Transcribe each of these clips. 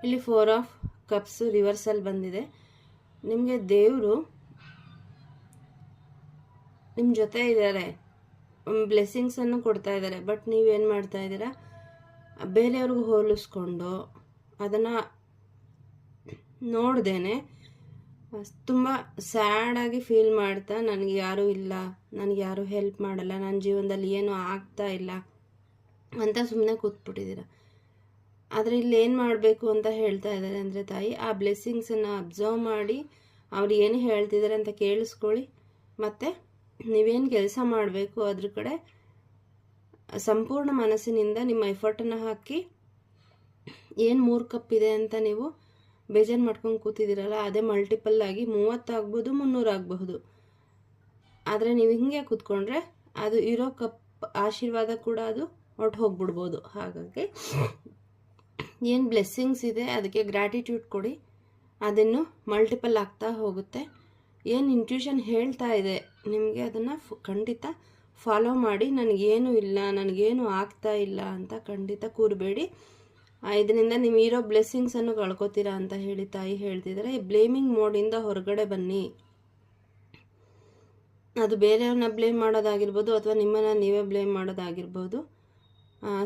ಇಲ್ಲಿ 4 of cups reversal ಬಂದಿದೆ. ನಿಮಗೆ ದೇವರು ನಿಮ್ಮ ಜೊತೆ ಇದ್ದಾರೆ, ಬ್ಲೆಸ್ಸಿಂಗ್ಸನ್ನು ಕೊಡ್ತಾ ಇದ್ದಾರೆ. ಬಟ್ ನೀವೇನು ಮಾಡ್ತಾ ಇದ್ದೀರಾ, ಬೇರೆಯವ್ರಿಗೂ ಹೋಲಿಸ್ಕೊಂಡು ಅದನ್ನು ನೋಡ್ದೇನೆ ತುಂಬ ಸ್ಯಾಡಾಗಿ ಫೀಲ್ ಮಾಡ್ತಾ ನನಗೆ ಯಾರೂ ಇಲ್ಲ, ನನಗೆ ಯಾರೂ ಹೆಲ್ಪ್ ಮಾಡಲ್ಲ, ನನ್ನ ಜೀವನದಲ್ಲಿ ಏನೂ ಆಗ್ತಾ ಇಲ್ಲ ಅಂತ ಸುಮ್ಮನೆ ಕೂತ್ಬಿಟ್ಟಿದ್ದೀರ. ಆದರೆ ಇಲ್ಲಿ ಏನು ಮಾಡಬೇಕು ಅಂತ ಹೇಳ್ತಾ ಇದ್ದಾರೆ ಅಂದರೆ ತಾಯಿ, ಆ ಬ್ಲೆಸ್ಸಿಂಗ್ಸನ್ನು ಅಬ್ಸರ್ವ್ ಮಾಡಿ ಅವ್ರು ಏನು ಹೇಳ್ತಿದ್ದಾರೆ ಅಂತ ಕೇಳಿಸ್ಕೊಳ್ಳಿ. ಮತ್ತು ನೀವೇನು ಕೆಲಸ ಮಾಡಬೇಕು ಅದ್ರ ಕಡೆ ಸಂಪೂರ್ಣ ಮನಸ್ಸಿನಿಂದ ನಿಮ್ಮ ಎಫರ್ಟನ್ನು ಹಾಕಿ, ಏನು 3 ಕಪ್ ಇದೆ ಅಂತ ನೀವು ಬೇಜಾರು ಮಾಡ್ಕೊಂಡು ಕೂತಿದ್ದೀರಲ್ಲ, ಅದೇ ಮಲ್ಟಿಪಲ್ ಆಗಿ 30 ಆಗ್ಬೋದು, 300 ಆಗಬಹುದು. ಆದರೆ ನೀವು ಹಿಂಗೆ ಕೂತ್ಕೊಂಡ್ರೆ ಅದು ಇರೋ ಕಪ್ ಆಶೀರ್ವಾದ ಕೂಡ ಅದು ಹೊರಟು ಹೋಗ್ಬಿಡ್ಬೋದು. ಹಾಗಾಗಿ ಏನು ಬ್ಲೆಸ್ಸಿಂಗ್ಸ್ ಇದೆ ಅದಕ್ಕೆ ಗ್ರ್ಯಾಟಿಟ್ಯೂಡ್ ಕೊಡಿ, ಅದನ್ನು ಮಲ್ಟಿಪಲ್ ಆಗ್ತಾ ಹೋಗುತ್ತೆ. ಏನು ಇಂಟ್ಯೂಷನ್ ಹೇಳ್ತಾ ಇದೆ ನಿಮಗೆ ಅದನ್ನು ಖಂಡಿತ ಫಾಲೋ ಮಾಡಿ. ನನಗೇನು ಇಲ್ಲ, ನನಗೇನು ಆಗ್ತಾ ಇಲ್ಲ ಅಂತ ಖಂಡಿತ ಕೂರಬೇಡಿ. ಇದರಿಂದ ನೀವು ಇರೋ ಬ್ಲೆಸ್ಸಿಂಗ್ಸನ್ನು ಕಳ್ಕೊತೀರಾ ಅಂತ ಹೇಳಿ ತಾಯಿ ಹೇಳ್ತಿದ್ದಾರೆ. ಬ್ಲೇಮಿಂಗ್ ಮೋಡಿಂದ ಹೊರಗಡೆ ಬನ್ನಿ. ಅದು ಬೇರೆಯವ್ರನ್ನ ಬ್ಲೇಮ್ ಮಾಡೋದಾಗಿರ್ಬೋದು ಅಥವಾ ನಿಮ್ಮನ್ನು ನೀವೇ ಬ್ಲೇಮ್ ಮಾಡೋದಾಗಿರ್ಬೋದು.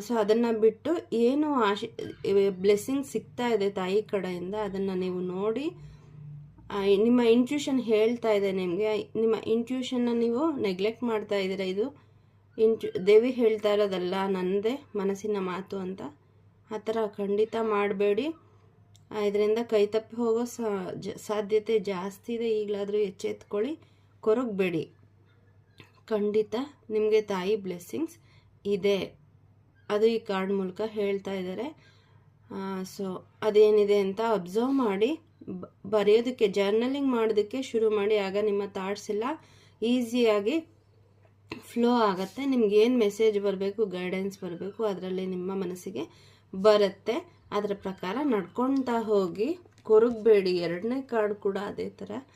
ಸೊ ಅದನ್ನು ಬಿಟ್ಟು ಏನು ಬ್ಲೆಸ್ಸಿಂಗ್ ಸಿಗ್ತಾ ಇದೆ ತಾಯಿ ಕಡೆಯಿಂದ ಅದನ್ನು ನೀವು ನೋಡಿ, ನಿಮ್ಮ ಇಂಟ್ಯೂಷನ್ ಹೇಳ್ತಾ ಇದೆ ನಿಮಗೆ, ನಿಮ್ಮ ಇಂಟ್ಯೂಷನ್ನ ನೀವು ನೆಗ್ಲೆಕ್ಟ್ ಮಾಡ್ತಾ ಇದ್ದೀರಾ. ಇದು ದೇವಿ ಹೇಳ್ತಾ ಇರೋದಲ್ಲ, ನನ್ನದೇ ಮನಸ್ಸಿನ ಮಾತು ಅಂತ. ಆ ಥರ ಖಂಡಿತ ಮಾಡಬೇಡಿ. ಇದರಿಂದ ಕೈ ತಪ್ಪಿ ಹೋಗೋ ಸಾಧ್ಯತೆ ಜಾಸ್ತಿ ಇದೆ. ಈಗಲಾದರೂ ಎಚ್ಚೆತ್ಕೊಳ್ಳಿ, ಕೊರಗಬೇಡಿ. ಖಂಡಿತ ನಿಮಗೆ ತಾಯಿ ಬ್ಲೆಸ್ಸಿಂಗ್ಸ್ ಇದೆ, ಅದು ಈ ಕಾರ್ಡ್ ಮೂಲಕ ಹೇಳ್ತಾ ಇದ್ದಾರೆ. ಸೊ ಅದೇನಿದೆ ಅಂತ ಅಬ್ಸರ್ವ್ ಮಾಡಿ, ಬರೆಯೋದಕ್ಕೆ ಜರ್ನಲಿಂಗ್ ಮಾಡೋದಕ್ಕೆ ಶುರು ಮಾಡಿ. ಆಗ ನಿಮ್ಮ ಥಾಟ್ಸ್ ಎಲ್ಲ ಈಸಿಯಾಗಿ ಫ್ಲೋ ಆಗುತ್ತೆ. ನಿಮ್ಗೆ ಏನು ಮೆಸೇಜ್ ಬರಬೇಕು, ಗೈಡೆನ್ಸ್ ಬರಬೇಕು, ಅದರಲ್ಲಿ ನಿಮ್ಮ ಮನಸ್ಸಿಗೆ ಬರುತ್ತೆ. ಅದರ ಪ್ರಕಾರ ನಡ್ಕೊಳ್ತಾ ಹೋಗಿ, ಕೊರಗಬೇಡಿ. 2ನೇ ಕಾರ್ಡ್ ಕೂಡ ಅದೇ ಥರ